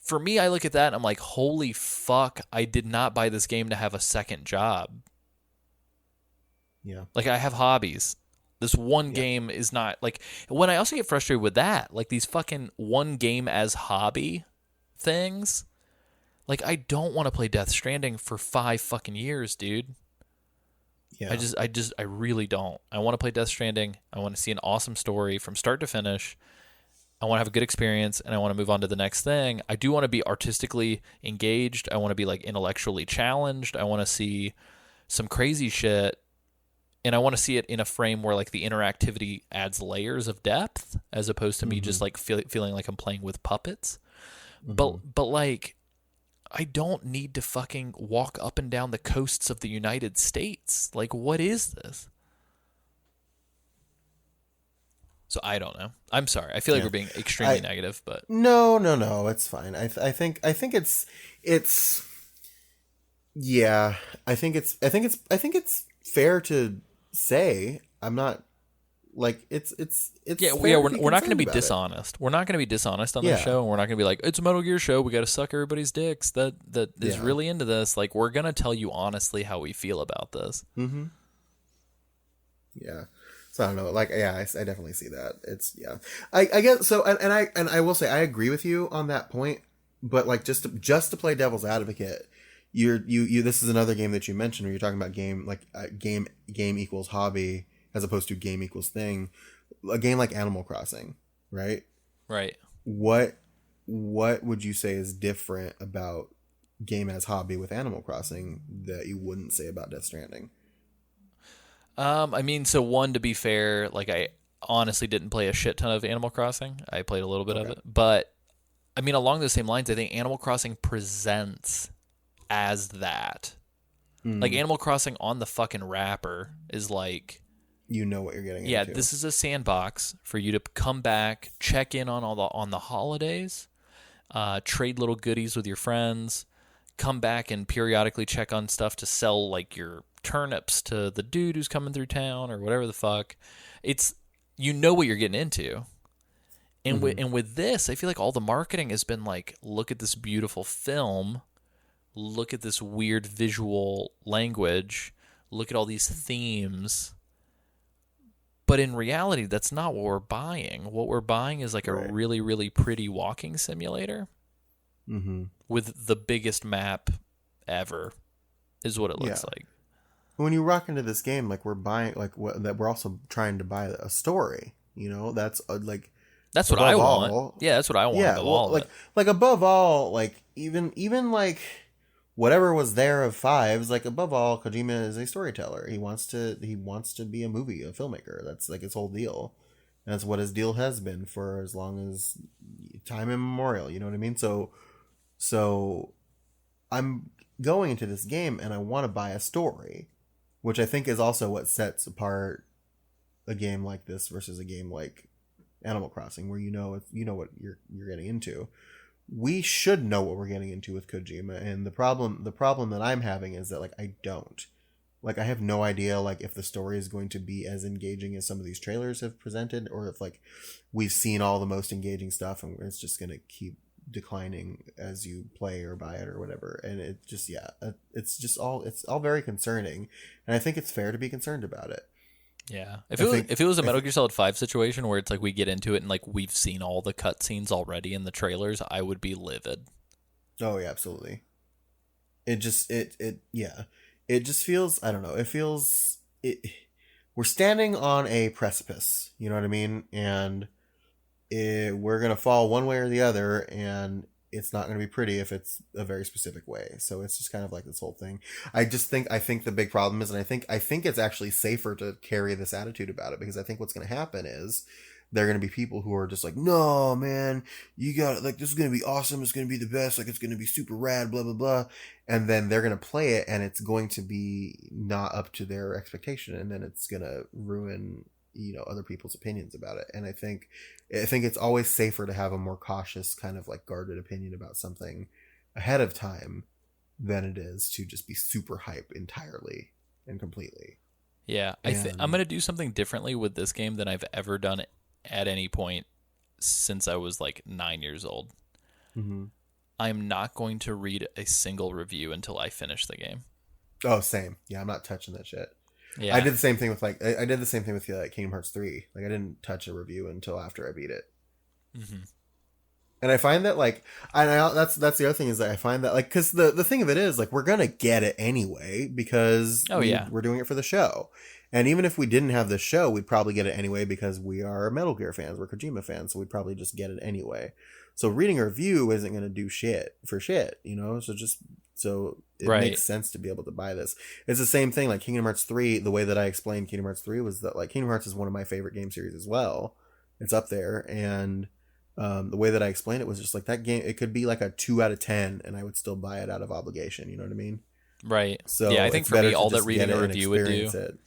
For me, I look at that and I'm like, holy fuck, I did not buy this game to have a second job. Yeah. Like, I have hobbies. This one game is not, like, when I also get frustrated with that, like these fucking one game as hobby things, like, I don't want to play Death Stranding for 5 fucking years, dude. Yeah. I really don't. I want to play Death Stranding. I want to see an awesome story from start to finish. I want to have a good experience, and I want to move on to the next thing. I do want to be artistically engaged. I want to be, like, intellectually challenged. I want to see some crazy shit. And I want to see it in a frame where, like, the interactivity adds layers of depth as opposed to me just, like, feeling like I'm playing with puppets. But like, I don't need to fucking walk up and down the coasts of the United States. Like, what is this? So I don't know. I'm sorry. I feel like we're being extremely negative, but no, it's fine. I think it's fair to say. I'm not Like it's Yeah, fair we're not going to be about dishonest. We're not going to be dishonest on this show, and we're not going to be like, it's a Metal Gear show. We got to suck everybody's dicks that is really into this. Like, we're going to tell you honestly how we feel about this. Mm-hmm. Yeah. So I don't know. Like, yeah, I definitely see that. It's I guess so. And I will say I agree with you on that point. But like just to play devil's advocate, you this is another game that you mentioned where you're talking about game equals hobby as opposed to game equals thing. A game like Animal Crossing, right? Right. What would you say is different about game as hobby with Animal Crossing that you wouldn't say about Death Stranding? I mean, so one, to be fair, like I honestly didn't play a shit ton of Animal Crossing. I played a little bit of it, but I mean, along those same lines, I think Animal Crossing presents as that. Like Animal Crossing on the fucking wrapper is like, you know what you're getting into. Yeah, this is a sandbox for you to come back, check in on the holidays, trade little goodies with your friends, come back and periodically check on stuff to sell like your turnips to the dude who's coming through town or whatever the fuck. It's, you know what you're getting into. And with this, I feel like all the marketing has been like, look at this beautiful film, look at this weird visual language, look at all these themes. But in reality, that's not what we're buying. What we're buying is like a really, really pretty walking simulator with the biggest map ever, is what it looks like. When you rock into this game, like we're buying, like that we're also trying to buy a story. You know, that's like that's what I want. Yeah, that's what I want. Yeah, like above all, like even like whatever was there of Fives, like above all, Kojima is a storyteller. He wants to be a filmmaker. That's like his whole deal. And that's what his deal has been for as long as time immemorial. You know what I mean? So I'm going into this game and I want to buy a story, which I think is also what sets apart a game like this versus a game like Animal Crossing, where you know what you're getting into. We should know what we're getting into with Kojima, and the problem that I'm having is that like I don't. Like I have no idea like if the story is going to be as engaging as some of these trailers have presented, or if like we've seen all the most engaging stuff and it's just gonna keep declining as you play or buy it or whatever. And it just it's all very concerning, and I think it's fair to be concerned about it. Yeah, if it was a Metal Gear Solid 5 situation where it's like we get into it and like we've seen all the cutscenes already in the trailers, I would be livid. Oh yeah, absolutely. It just feels, I don't know, we're standing on a precipice, you know what I mean? And we're gonna fall one way or the other, and it's not going to be pretty if it's a very specific way. So it's just kind of like this whole thing. I think the big problem is, and I think it's actually safer to carry this attitude about it, because I think what's going to happen is there are going to be people who are just like, no, man, you got it. Like, this is going to be awesome. It's going to be the best. Like, it's going to be super rad, blah, blah, blah. And then they're going to play it and it's going to be not up to their expectation. And then it's going to ruin, other people's opinions about it. And I think it's always safer to have a more cautious kind of like guarded opinion about something ahead of time than it is to just be super hype entirely and completely. Yeah. I'm going to do something differently with this game than I've ever done at any point since I was like 9 years old. Mm-hmm. I'm not going to read a single review until I finish the game. Oh, same. Yeah. I'm not touching that shit. Yeah. I did the same thing with Kingdom Hearts 3. Like I didn't touch a review until after I beat it. Mm-hmm. And I find that like, that's the other thing is that I find that like, cause the thing of it is like, we're going to get it anyway, because we're doing it for the show. And even if we didn't have the show, we'd probably get it anyway, because we are Metal Gear fans, we're Kojima fans. So we'd probably just get it anyway. So reading a review isn't going to do shit. So it makes sense to be able to buy this. It's the same thing like Kingdom Hearts 3. The way that I explained Kingdom Hearts 3 was that like Kingdom Hearts is one of my favorite game series as well. It's up there. And the way that I explained it was just like that game, it could be like a 2 out of 10 and I would still buy it out of obligation. You know what I mean? Right. So yeah, I think for me, all that reading a review would do.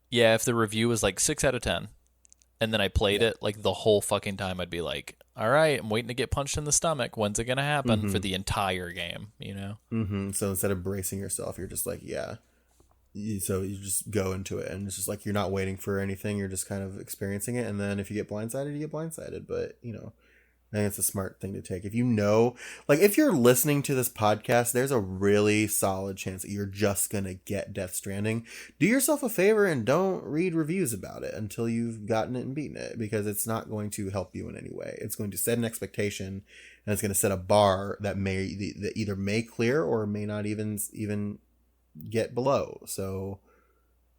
Yeah, if the review was like 6 out of 10 and then I played it like the whole fucking time, I'd be like, all right, I'm waiting to get punched in the stomach. When's it going to happen? For the entire game, Mm-hmm. So instead of bracing yourself, you're just like, yeah. So you just go into it, and it's just like you're not waiting for anything. You're just kind of experiencing it, and then if you get blindsided, you get blindsided. But I think it's a smart thing to take. If if you're listening to this podcast, there's a really solid chance that you're just gonna get Death Stranding. Do yourself a favor and don't read reviews about it until you've gotten it and beaten it, because it's not going to help you in any way. It's going to set an expectation, and it's going to set a bar that either may clear or may not even get below. So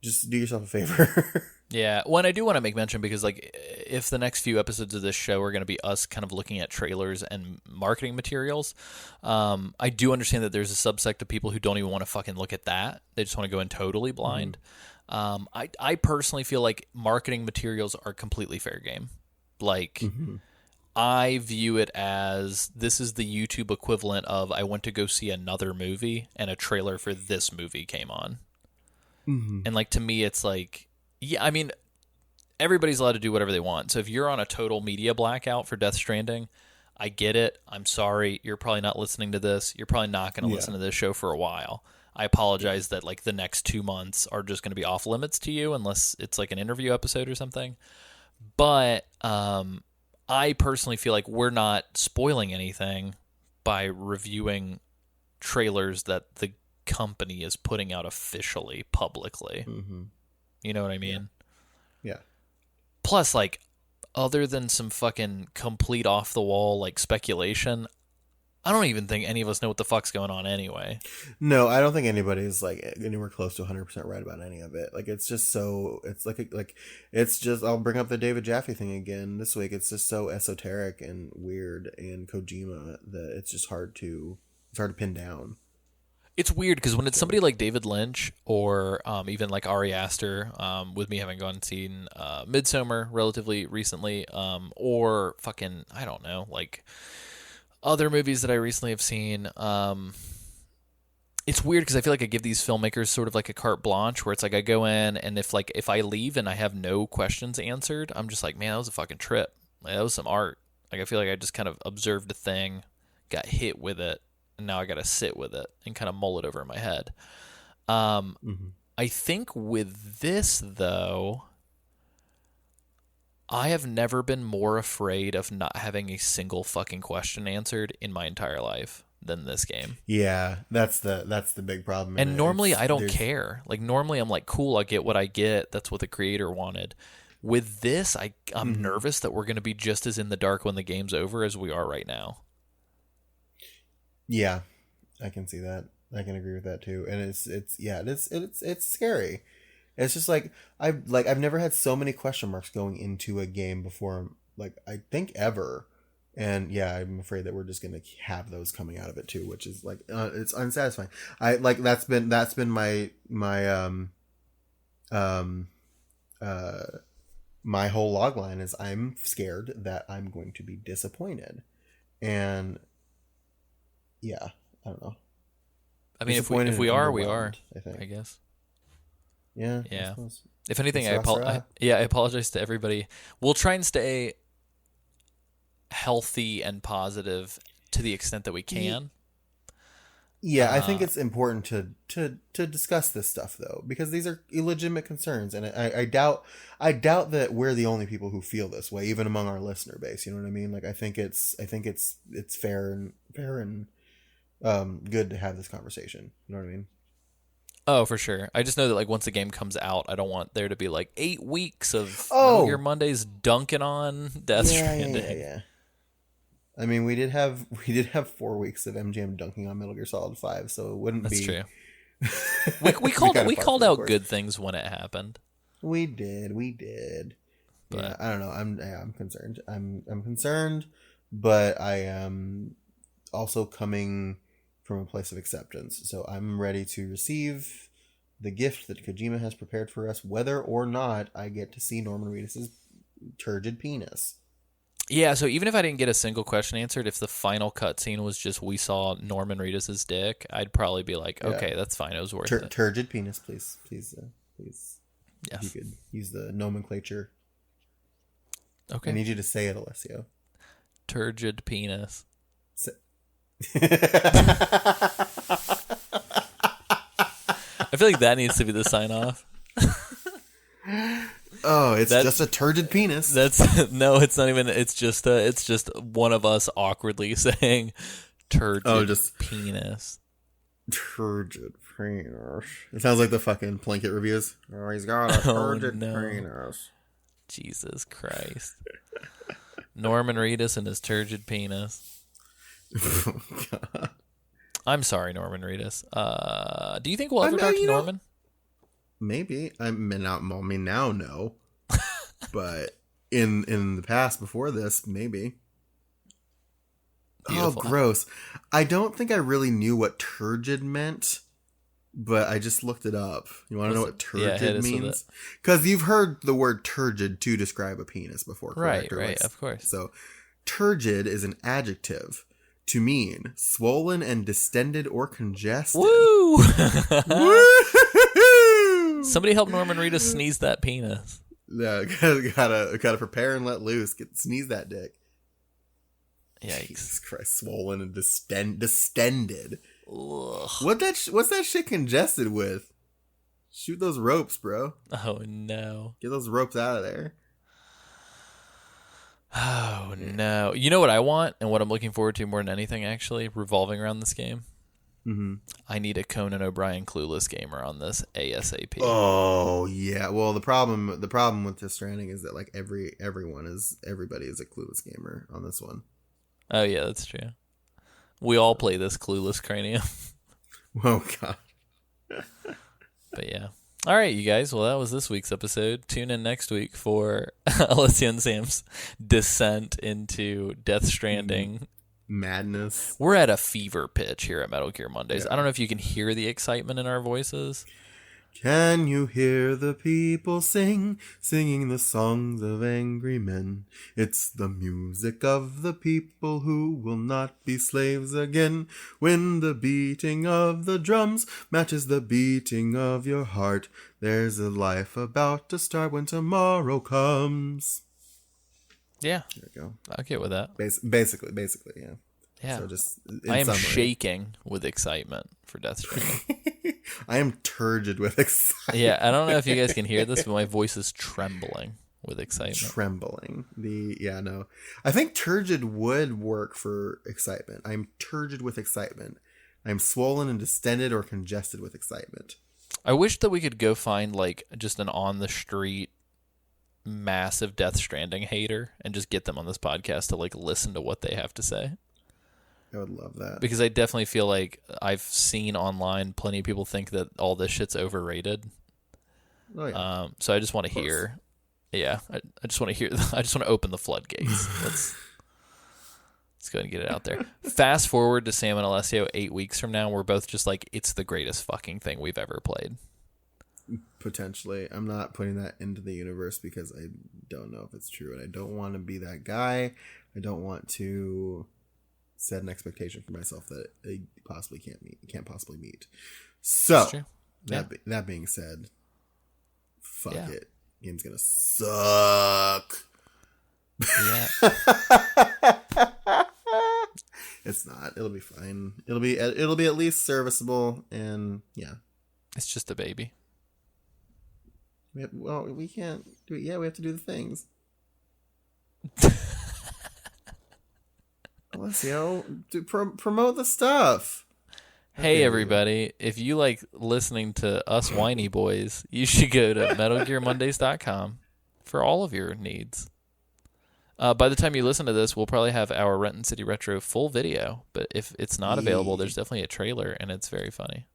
just do yourself a favor. Yeah, well, and I do want to make mention, because like if the next few episodes of this show are going to be us kind of looking at trailers and marketing materials, I do understand that there's a subsect of people who don't even want to fucking look at that. They just want to go in totally blind. I personally feel like marketing materials are completely fair game. Like, I view it as this is the YouTube equivalent of I went to go see another movie and a trailer for this movie came on. And like, to me, it's like, yeah, I mean, everybody's allowed to do whatever they want. So if you're on a total media blackout for Death Stranding, I get it. I'm sorry. You're probably not listening to this. You're probably not going to listen to this show for a while. I apologize that like the next 2 months are just going to be off limits to you unless it's like an interview episode or something. But I personally feel like we're not spoiling anything by reviewing trailers that the company is putting out officially, publicly. You know what I mean? Yeah. Plus, like, other than some fucking complete off the wall like speculation, I don't even think any of us know what the fuck's going on anyway. No, I don't think anybody's like anywhere close to 100% right about any of it. Like, it's just so it's just, I'll bring up the David Jaffe thing again this week. It's just so esoteric and weird and Kojima that it's just hard to pin down. It's weird because when it's somebody like David Lynch or even like Ari Aster, with me having gone and seen Midsommar relatively recently, or fucking, I don't know, like other movies that I recently have seen, it's weird because I feel like I give these filmmakers sort of like a carte blanche where it's like I go in and if I leave and I have no questions answered, I'm just like, man, that was a fucking trip. Like, that was some art. Like, I feel like I just kind of observed a thing, got hit with it, and now I got to sit with it and kind of mull it over in my head. I think with this, though, I have never been more afraid of not having a single fucking question answered in my entire life than this game. Yeah, that's the big problem. And normally I don't care. Like, normally I'm like, cool, I get what I get. That's what the creator wanted. With this, I'm nervous that we're going to be just as in the dark when the game's over as we are right now. Yeah, I can see that. I can agree with that too. And it's scary. It's just like I've never had so many question marks going into a game before, like, I think ever. And yeah, I'm afraid that we're just gonna have those coming out of it too, which is like it's unsatisfying. That's been my my whole log line is I'm scared that I'm going to be disappointed. And yeah, I don't know. I mean, if we are, we are. I think. I guess. Yeah. Yeah. If anything, I apologize to everybody. We'll try and stay healthy and positive to the extent that we can. Yeah, I think it's important to discuss this stuff though, because these are illegitimate concerns, and I doubt that we're the only people who feel this way, even among our listener base. You know what I mean? Like, I think it's fair and good to have this conversation. You know what I mean? Oh, for sure. I just know that like once the game comes out, I don't want there to be like 8 weeks of Metal Gear Mondays dunking on Death Stranding. Yeah. I mean, we did have 4 weeks of MGM dunking on Metal Gear Solid 5, so it wouldn't That's be. True. we called out good things when it happened. We did. But yeah, I don't know. I'm concerned. I'm concerned, but I am also coming from a place of acceptance. So I'm ready to receive the gift that Kojima has prepared for us, whether or not I get to see Norman Reedus' turgid penis. Yeah, so even if I didn't get a single question answered, if the final cutscene was just we saw Norman Reedus' dick, I'd probably be like, okay, that's fine. It was worth it. Turgid penis, please. Yes. If you could use the nomenclature. Okay. I need you to say it, Alessio. Turgid penis. I feel like that needs to be the sign off. Oh, it's just a turgid penis. No, it's not even. It's just one of us awkwardly saying turgid penis. Turgid penis. It sounds like the fucking Plinkett reviews. Oh, he's got a turgid penis. Jesus Christ. Norman Reedus and his turgid penis. Oh, God. I'm sorry, Norman Reedus. Do you think we'll ever talk to Norman? Maybe. I mean, now, no. But in the past, before this, maybe. Beautiful. Oh, gross. I don't think I really knew what turgid meant, but I just looked it up. You want to know what turgid means? Because you've heard the word turgid to describe a penis before, correct? Right, of course. So, turgid is an adjective to mean swollen and distended or congested. Woo! Somebody help Norman Reedus sneeze that penis. Yeah, gotta prepare and let loose. Sneeze that dick. Yikes. Jesus Christ, swollen and distended. Ugh. What's that shit congested with? Shoot those ropes, bro. Oh, no. Get those ropes out of there. Oh, no. You know what I want and what I'm looking forward to more than anything, actually, revolving around this game? Mm-hmm. I need a Conan O'Brien Clueless gamer on this ASAP. Oh, yeah. Well, the problem with this Stranding is that like everybody is a Clueless gamer on this one. Oh, yeah, that's true. We all play this Clueless Cranium. Oh, God. But yeah. All right, you guys. Well, that was this week's episode. Tune in next week for Alessio and Sam's descent into Death Stranding madness. We're at a fever pitch here at Metal Gear Mondays. Yeah. I don't know if you can hear the excitement in our voices. Can you hear the people singing the songs of angry men? It's the music of the people who will not be slaves again. When the beating of the drums matches the beating of your heart, there's a life about to start when tomorrow comes. Yeah. There you go. I'll get with that. Basically, yeah. Yeah. So just I am summary, shaking with excitement for Death Stranding. I am turgid with excitement. Yeah, I don't know if you guys can hear this, but my voice is trembling with excitement. Trembling. No. I think turgid would work for excitement. I'm turgid with excitement. I'm swollen and distended or congested with excitement. I wish that we could go find like just an on the street massive Death Stranding hater and just get them on this podcast to like listen to what they have to say. I would love that. Because I definitely feel like I've seen online plenty of people think that all this shit's overrated. Oh, yeah. So I just want to hear. Yeah, I just want to hear. I just want to open the floodgates. Let's go ahead and get it out there. Fast forward to Sam and Alessio 8 weeks from now. We're both just like, it's the greatest fucking thing we've ever played. Potentially. I'm not putting that into the universe because I don't know if it's true. And I don't want to be that guy. I don't want to set an expectation for myself that I possibly can't possibly meet. So that being said, fuck it. Game's gonna suck. Yeah. It's not. It'll be fine. It'll be at least serviceable, and yeah. It's just a baby. We can't do it yet. We have to do the things. Alessio, promote the stuff. Hey, everybody. If you like listening to us whiny boys, you should go to MetalGearMondays.com for all of your needs. By the time you listen to this, we'll probably have our Renton City Retro full video. But if it's not available, there's definitely a trailer, and it's very funny.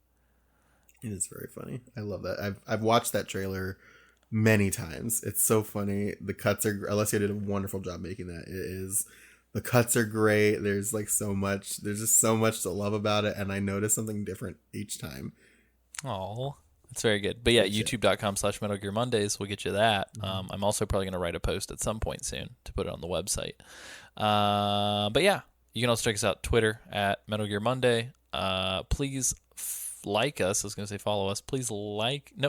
It is very funny. I love that. I've watched that trailer many times. It's so funny. The cuts are... Alessio did a wonderful job making that. It is... The cuts are great. There's like so much. There's just so much to love about it, and I notice something different each time. Oh, that's very good. But yeah, youtube.com/Metal Gear Mondays will get you that. I'm also probably going to write a post at some point soon to put it on the website. But yeah, you can also check us out Twitter at Metal Gear Monday. Please like us. I was going to say follow us.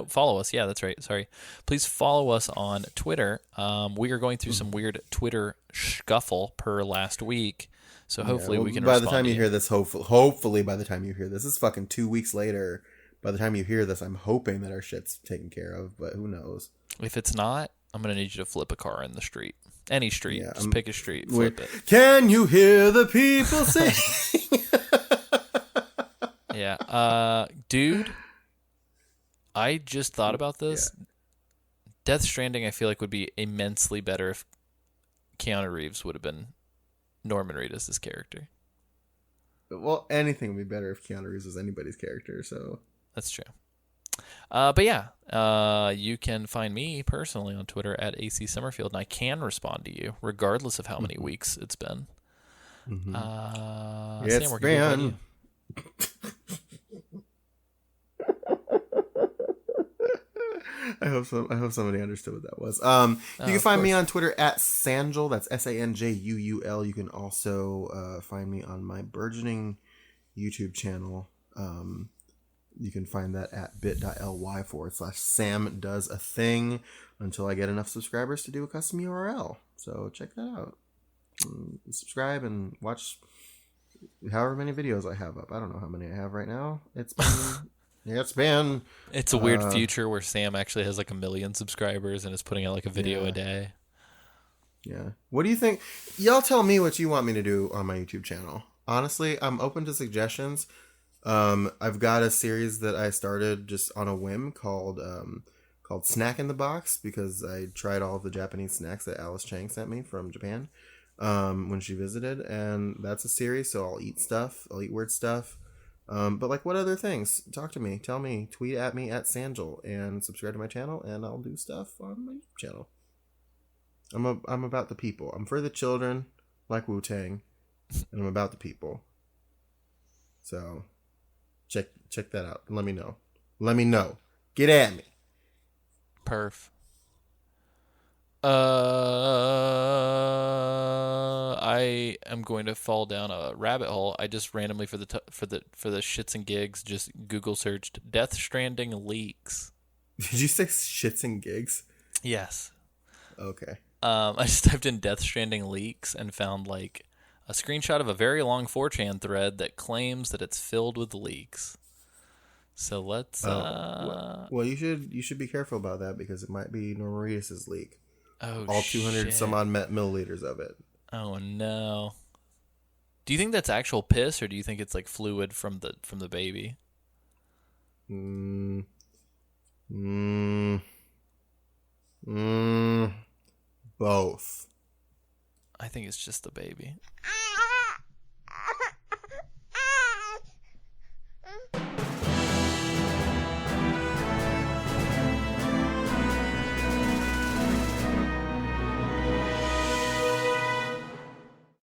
Follow us. Yeah, that's right. Sorry. Please follow us on Twitter. We are going through some weird Twitter scuffle per last week. So hopefully we can by the time you hear this, hopefully by the time you hear this, it's fucking 2 weeks later. by the time you hear this, I'm hoping that our shit's taken care of, but who knows? If it's not, I'm going to need you to flip a car in the street. Any street. Yeah, just pick a street, flip it. Can you hear the people sing? Yeah. Dude, I just thought about this. Yeah. Death Stranding, I feel like, would be immensely better if Keanu Reeves would have been Norman Reedus' character. Well, anything would be better if Keanu Reeves was anybody's character, so... That's true. But yeah, you can find me personally on Twitter at AC Summerfield, and I can respond to you, regardless of how many weeks it's been. Mm-hmm. It's been... I hope somebody understood what that was. You can find me on Twitter at Sanjul. That's SANJUUL. You can also find me on my burgeoning YouTube channel. You can find that at bit.ly/Sam Does a Thing until I get enough subscribers to do a custom URL. So check that out. Subscribe and watch however many videos I have up. I don't know how many I have right now. It's been... It's a weird future where Sam actually has like 1 million subscribers and is putting out like a video a day. Yeah. What do you think? Y'all tell me what you want me to do on my YouTube channel. Honestly, I'm open to suggestions. I've got a series that I started just on a whim called Snack in the Box, because I tried all of the Japanese snacks that Alice Chang sent me from Japan when she visited, and that's a series, so I'll eat stuff. I'll eat weird stuff. But like, what other things? Talk to me. Tell me. Tweet at me at Sanjul and subscribe to my channel, and I'll do stuff on my YouTube channel. I'm about the people. I'm for the children, like Wu-Tang, and I'm about the people. So check that out. Let me know. Get at me. Perf. I am going to fall down a rabbit hole. I just randomly for the shits and gigs just Google searched Death Stranding leaks. Did you say shits and gigs? Yes. Okay. I just typed in Death Stranding leaks and found like a screenshot of a very long 4chan thread that claims that it's filled with leaks. So let's. Well, you should be careful about that, because it might be Norman Reedus' leak. Oh, all 200 some odd milliliters of it. Oh no! Do you think that's actual piss, or do you think it's like fluid from the baby? Both. I think it's just the baby.